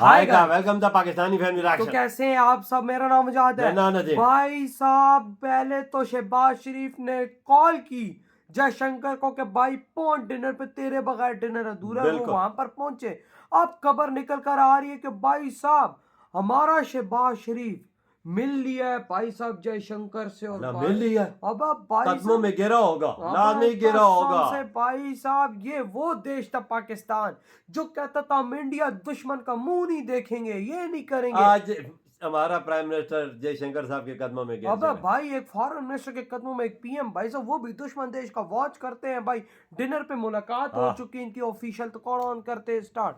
हाय का welcome the Pakistani family reaction. तो कैसे हैं आप सब? मेरा नाम मुजाहिद है। भाई साहब पहले तो शहबाज शरीफ ने कॉल की जयशंकर को कि भाई पहुंच डिनर पे, तेरे बगैर डिनर अधूरा है। वो वहां पर पहुंचे। अब खबर निकल कर आ रही है कि भाई साहब हमारा शहबाज शरीफ मिल लिया है भाई साहब जयशंकर से। और मिल लिया अब भाई कदमों में गिरा होगा, लाजमी गिरा होगा से। भाई साहब ये वो देश था पाकिस्तान जो कहता था हम इंडिया दुश्मन का मुंह नहीं देखेंगे, ये नहीं करेंगे। आज हमारा प्राइम मिनिस्टर जयशंकर साहब के कदमों में गिर अब भाई एक फॉरेन मिनिस्टर के कदमों में एक पीएम भाई साहब वो भी दुश्मन देश का वॉच करते हैं। भाई डिनर पे मुलाकात हो चुकी इनकी ऑफिशियल, तो कौन ऑन करते हैं स्टार्ट।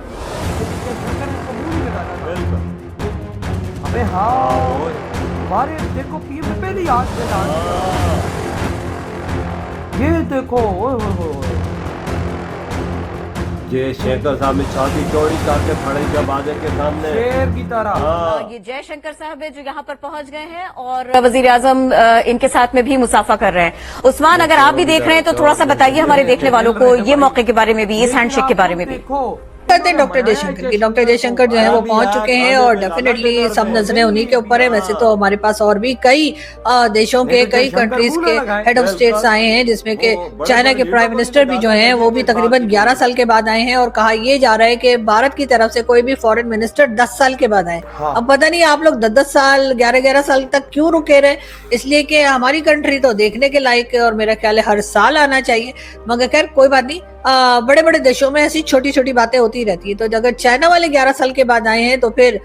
अबे हाँ हमारे देखो पीएम पे पहले याद दिला, ये देखो जयशंकर साहब ने छाती चौड़ी करके खड़े दरवाजे के सामने शेर की तरह। ये जयशंकर साहब है जो यहाँ पर पहुंच गए हैं और वजीर आजम इनके साथ में भी मुसाफा कर रहे हैं। उस्मान, अगर आप भी देख रहे हैं तो थोड़ा सा बताइए हमारे देखने वालों को ये मौके के बारे में भी, इस हैंडशेक के बारे में भी। करते हैं डॉक्टर जयशंकर की। डॉक्टर जयशंकर जो है वो पहुंच चुके हैं और डेफिनेटली सब नजरें उन्हीं के ऊपर है। वैसे तो हमारे पास और भी कई देशों के, कई कंट्रीज के हेड ऑफ स्टेट्स आए हैं, जिसमें कि चाइना के प्राइम मिनिस्टर भी जो हैं वो भी तकरीबन 11 साल के बाद आए हैं। और कहा यह जा रहा है कि भारत की तरफ से कोई भी फॉरेन मिनिस्टर 10 साल के बाद आए। अब पता नहीं आप लोग 10-10 साल 11-11 साल तक क्यों रुके रहे, इसलिए कि हमारी कंट्री तो देखने के लायक है और मेरा ख्याल है हर साल आना चाहिए। मगर खैर कोई बात नहीं, बड़े बड़े देशों में ऐसी छोटी छोटी बातें होती रहती है। तो अगर चाइना वाले 11 साल के बाद आए हैं तो फिर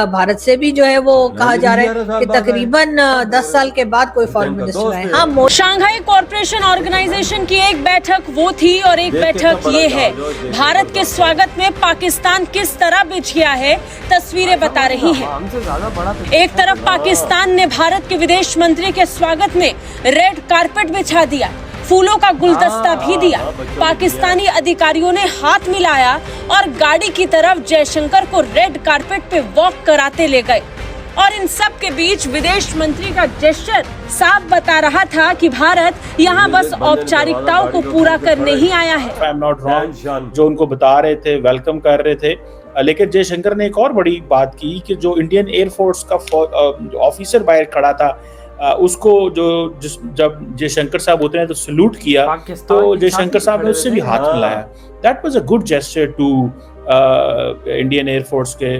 भारत से भी जो है वो कहा जा रहा है कि तकरीबन 10 साल के बाद कोई फॉरेन मिनिस्टर आए। हाँ, शंघाई कॉरपोरेशन ऑर्गेनाइजेशन की एक बैठक वो थी और एक बैठक ये है। भारत के स्वागत में पाकिस्तान किस तरह बिछ गया है, तस्वीरें बता रही हैं। एक तरफ पाकिस्तान ने भारत के विदेश मंत्री के स्वागत में रेड कारपेट बिछा दिया, फूलों का गुलदस्ता भी दिया। पाकिस्तानी अधिकारियों ने हाथ मिलाया और गाड़ी की तरफ जयशंकर को रेड कारपेट पे वॉक कराते ले गए। और इन सब के बीच विदेश मंत्री का जेस्चर साफ बता रहा था कि भारत यहाँ बस औपचारिकताओं को पूरा करने ही आया है। आई एम नॉट रॉन्ग, जो उनको बता रहे थे, वेलकम कर रहे थे। लेकिन जयशंकर ने एक और बड़ी बात की कि जो इंडियन एयरफोर्स का ऑफिसर बाहर खड़ा था उसको जब जयशंकर साहब होते हैं तो सल्यूट किया, तो जयशंकर साहब ने उससे भी हाथ मिलाया। That was a good gesture to Indian air force के।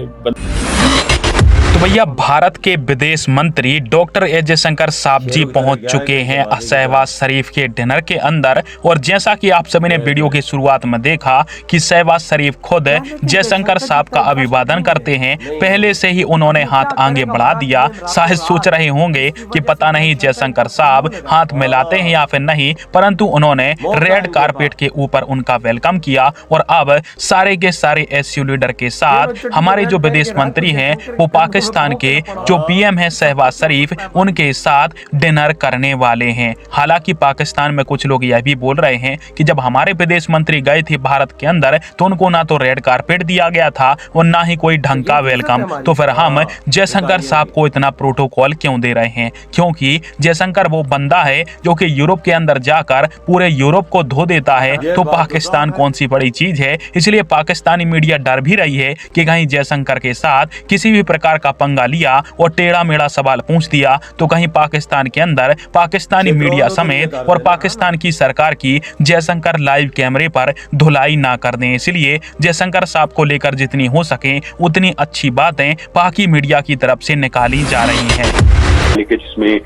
तो भैया भारत के विदेश मंत्री डॉक्टर एस जयशंकर साहब जी पहुंच चुके हैं शहबाज शरीफ के डिनर के अंदर। और जैसा कि आप सभी ने वीडियो की शुरुआत में देखा कि शहबाज शरीफ खुद जयशंकर साहब का अभिवादन करते हैं। पहले से ही उन्होंने हाथ आगे बढ़ा दिया। शायद सोच रहे होंगे कि पता नहीं जयशंकर साहब हाथ मिलाते हैं या फिर नहीं, परंतु उन्होंने रेड कारपेट के ऊपर उनका वेलकम किया। और अब सारे के सारे एसयू लीडर के साथ हमारे जो विदेश मंत्री हैं वो पाकिस्तान के जो पीएम है शहबाज शरीफ, उनके साथ डिनर करने वाले हैं। हालांकि पाकिस्तान में कुछ लोग यह भी बोल रहे हैं कि जब हमारे विदेश मंत्री गए थे भारत के अंदर तो उनको ना तो रेड कारपेट दिया गया था और ना ही कोई ढंग का वेलकम, तो फिर हम जयशंकर साहब को इतना प्रोटोकॉल क्यों दे रहे हैं? क्योंकि जयशंकर वो बंदा है जो कि यूरोप के अंदर जाकर पूरे यूरोप को धो देता है, तो पाकिस्तान कौन सी बड़ी चीज है। इसलिए पाकिस्तानी मीडिया डर भी रही है कि कहीं जयशंकर के साथ किसी भी प्रकार का पंगा लिया और टेढ़ा मेढ़ा सवाल पूछ दिया तो कहीं पाकिस्तान के अंदर पाकिस्तानी मीडिया समेत और पाकिस्तान की सरकार की जयशंकर लाइव कैमरे पर धुलाई ना कर दें। इसलिए जयशंकर साहब को लेकर जितनी हो सके उतनी अच्छी बातें पाकि मीडिया की तरफ से निकाली जा रही हैं। जिसमें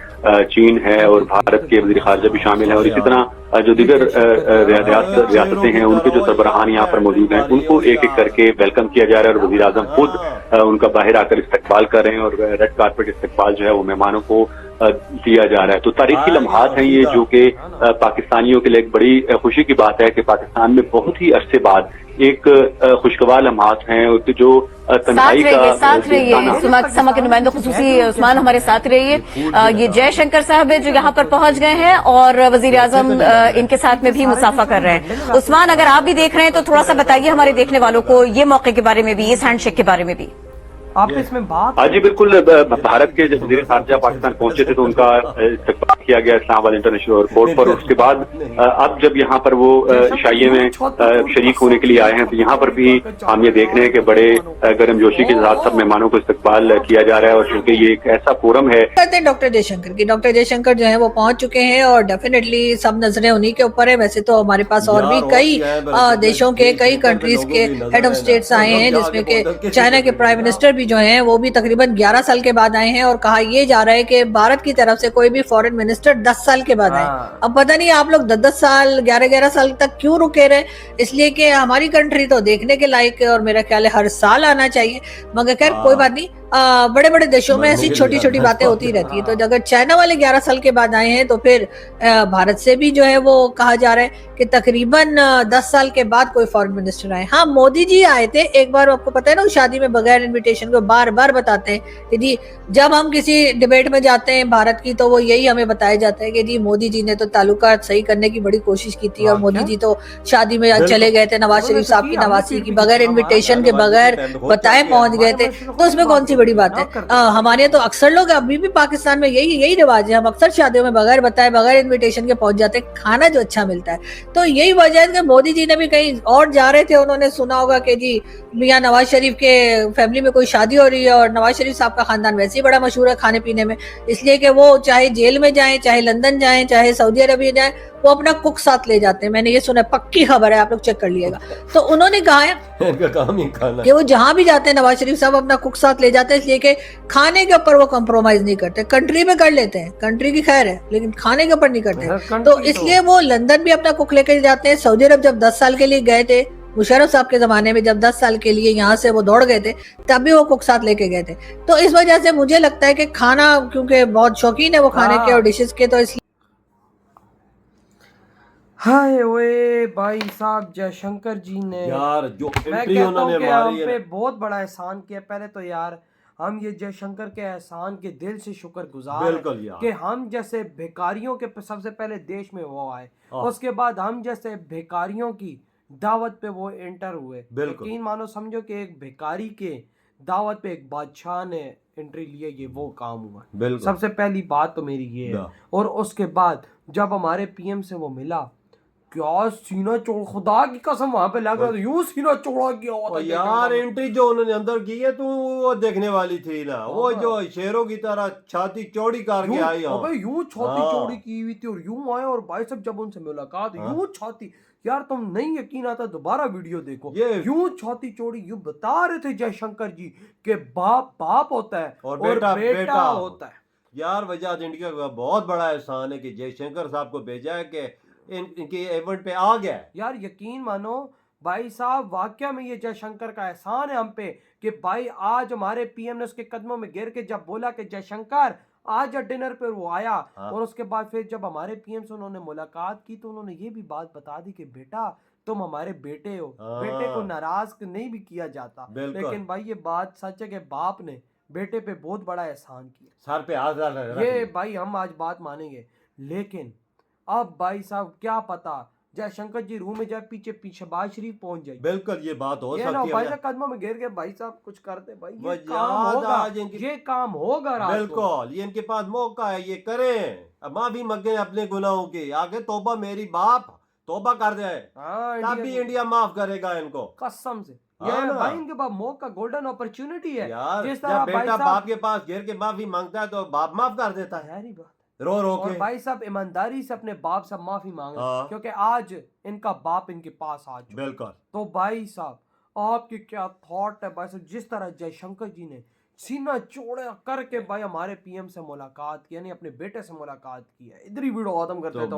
चीन है और भारत के वज़ीर ख़ारिजा भी शामिल है और इसी तरह जो दीगर रियासतें हैं उनके जो सरबराहान यहाँ पर मौजूद हैं उनको एक एक करके वेलकम किया जा रहा है। और वज़ीर आज़म खुद उनका बाहर आकर इस्तकबाल कर रहे हैं और रेड कारपेट इस्तकबाल जो है वो मेहमानों को दिया जा रहा है। तो तारीखी लम्हात हैं ये, जो कि पाकिस्तानियों के लिए एक बड़ी खुशी की बात है कि पाकिस्तान में बहुत ही अरसे बाद एक खुशगवार लम्हात हैं जो तन्हाई का साथ रहिए समा के नुमाइंदे खुसूसी उस्मान हमारे साथ रहिए। ये जयशंकर साहब है जो यहाँ पर पहुंच गए हैं और वजीर आजम इनके साथ में भी मुसाफा कर रहे हैं। उस्मान, अगर आप भी देख रहे हैं तो थोड़ा सा बताइए हमारे देखने वालों को ये मौके के बारे में भी, इस हैंडशेक के बारे में भी। आप इसमें बात जी बिल्कुल, भारत के जब वज़ीर ख़ारिजा पाकिस्तान पहुंचे थे तो उनका इस्तकबाल किया गया इस्लामाबाद इंटरनेशनल एयरपोर्ट पर। उसके बाद अब जब यहाँ पर वो शाइये में शरीक होने के लिए आए हैं, तो यहाँ पर भी हम ये देख रहे हैं कि बड़े गर्मजोशी के साथ सब मेहमानों को इस्तकबाल किया जा रहा है। और क्योंकि ये एक ऐसा फोरम है, कहते हैं डॉक्टर जयशंकर की, डॉक्टर जयशंकर जो है वो पहुंच चुके हैं और डेफिनेटली सब नजरें उन्हीं के ऊपर है। वैसे तो हमारे पास और भी कई देशों के, कई कंट्रीज के हेड ऑफ स्टेट्स आए हैं, जिसमें कि चाइना के प्राइम मिनिस्टर भी जो हैं वो भी तकरीबन 11 साल के बाद आए हैं। और कहा यह जा रहा है कि भारत की तरफ से कोई भी फॉरेन मिनिस्टर 10 साल के बाद आए। अब पता नहीं आप लोग 10-10 साल, 11-11 साल तक क्यों रुके रहे, इसलिए कि हमारी कंट्री तो देखने के लायक है और मेरा ख्याल है हर साल आना चाहिए। मगर खैर कोई बात नहीं, बड़े बड़े देशों में ऐसी छोटी छोटी बातें होती रहती है। तो अगर चाइना वाले 11 साल के बाद आए हैं तो फिर भारत से भी जो है वो कहा जा रहा है कि तकरीबन 10 साल के बाद कोई फॉरेन मिनिस्टर आए। हाँ, मोदी जी आए थे एक बार, आपको पता है ना, शादी में बगैर इनविटेशन को बार बार बताते हैं कि जी जब हम किसी डिबेट में जाते हैं भारत की, तो वो यही हमें बताया जाता है कि जी मोदी जी ने तो ताल्लुकात सही करने की बड़ी कोशिश की थी और मोदी जी तो शादी में चले गए थे, नवाज शरीफ साहब की नवासी की, बगैर इनविटेशन के, बगैर बताए पहुंच गए थे। तो उसमें कौन सी बड़ी बात है। हमारे यहाँ तो अक्सर लोग, अभी भी पाकिस्तान में यही रिवाज है, हम अक्सर शादियों में बगैर बताए, बगैर इनविटेशन के पहुंच जाते हैं, खाना जो अच्छा मिलता है। तो यही वजह है कि मोदी जी ने भी कहीं और जा रहे थे, उन्होंने सुना होगा कि जी मियां नवाज शरीफ के फैमिली में कोई शादी हो रही है और नवाज शरीफ साहब का खानदान वैसे ही बड़ा मशहूर है खाने पीने में, इसलिए कि वो चाहे जेल में जाएं, चाहे लंदन जाएं, चाहे सऊदी अरबिया जाएं, वो अपना कुक साथ ले जाते हैं। मैंने ये सुना, पक्की खबर है, आप लोग चेक कर लीजिएगा। तो उन्होंने कहा है कि वो जहां भी जाते हैं नवाज शरीफ साहब अपना कुक साथ ले जाते हैं, इसलिए कि खाने के ऊपर वो कॉम्प्रोमाइज नहीं करते। कंट्री में कर लेते हैं, कंट्री की खैर है, लेकिन खाने के ऊपर नहीं करते। तो इसलिए वो लंदन भी अपना कुक लेकर जाते हैं। सऊदी अरब जब 10 साल के लिए गए थे, मुशर्रफ साहब के जमाने में जब 10 साल के लिए यहाँ से वो दौड़ गए थे, तब भी वो कुक साथ लेके गए थे। तो इस वजह से मुझे लगता है कि खाना, क्योंकि बहुत शौकीन है वो खाने के और डिशेस के, तो इसलिए हाय ओए भाई साहब, जयशंकर जी ने यार जो मैं एंट्री कहता उन्होंने हूं कि मारी हम पे है, बहुत बड़ा एहसान किया। पहले तो यार हम ये जयशंकर के एहसान के दिल से शुक्रगुजार बिल्कुल हैं यार। कि हम जैसे भिखारियों के सबसे पहले देश में वो आए, उसके बाद हम जैसे भिखारियों की दावत पे वो एंटर हुए। बिल्कुल। यकीन मानो समझो कि एक भिखारी के दावत पे एक बादशाह ने एंट्री लिया, ये वो काम हुआ। बिल्कुल। सबसे पहली बात तो मेरी ये है। और उसके बाद जब हमारे पीएम से वो मिला, क्या सीना चोड़, खुदा की कसम वहां पे लग रहा था यूं सीना चौड़ा किया हुआ था यार। एंट्री जो उन्होंने अंदर की है, तू वो देखने वाली थी ना, वो जो शेरों की तरह छाती चौड़ी करके आई। अबे यूं छाती चौड़ी की हुई थी और यूं आए, और भाई साहब जब उनसे मुलाकात यूं छाती, यार तुम नहीं यकीन आता, दोबारा वीडियो देखो, यूं छाती चौड़ी, यूं बता रहे थे जयशंकर जी के बाप बाप होता है और बेटा होता है। यार वजाहत इंडिया का बहुत बड़ा एहसान है कि जयशंकर साहब को भेजा है कि इनके इवेंट पे आ गया। यार यकीन मानो भाई साहब, वाकया में ये जयशंकर का एहसान है हम पे कि भाई आज हमारे पीएम ने उसके कदमों में गिर के जब बोला कि जयशंकर आज डिनर पर, वो आया। और उसके बाद फिर जब हमारे पीएम से उन्होंने मुलाकात की तो उन्होंने ये भी बात बता दी कि बेटा तुम हमारे बेटे हो। बेटे को नाराज नहीं भी किया जाता, लेकिन भाई ये बात सच है कि बाप ने बेटे पे बहुत बड़ा एहसान किया। सर पे हाथ डाल रहा है ये भाई हम आज बात मानेंगे, लेकिन अब भाई साहब क्या पता जयशंकर जी रूम में जाए, पीछे शहबाज शरीफ पहुंच जाए। बिल्कुल ये बात हो सकती है। भाई साहब कदमों में गिर के भाई साहब कुछ करते, भाई ये काम होगा, ये काम होगा। बिल्कुल, ये इनके पास मौका है, ये करें, माफी मांगे अपने गुनाहों की, आगे तौबा मेरी बाप तौबा कर दे, तब भी इंडिया माफ करेगा इनको, कसम से। ये भाई इनके पास मौका, गोल्डन अपॉर्चुनिटी है यार। जिस तरह बेटा बाप के पास गिर के माफी मांगता है तो बाप माफ कर देता है। यारी बात रो के। और भाई साहब ईमानदारी से अपने बाप से माफी मांगे, क्योंकि आज इनका बाप इनके पास आ चुका। बिल्कुल। तो भाई साहब आपकी क्या थॉट है भाई साहब, जिस तरह जयशंकर जी ने सीना चौड़ा करके भाई हमारे पीएम से मुलाकात की, यानी अपने बेटे से मुलाकात की है। इधर ही वीडियो खत्म करते तो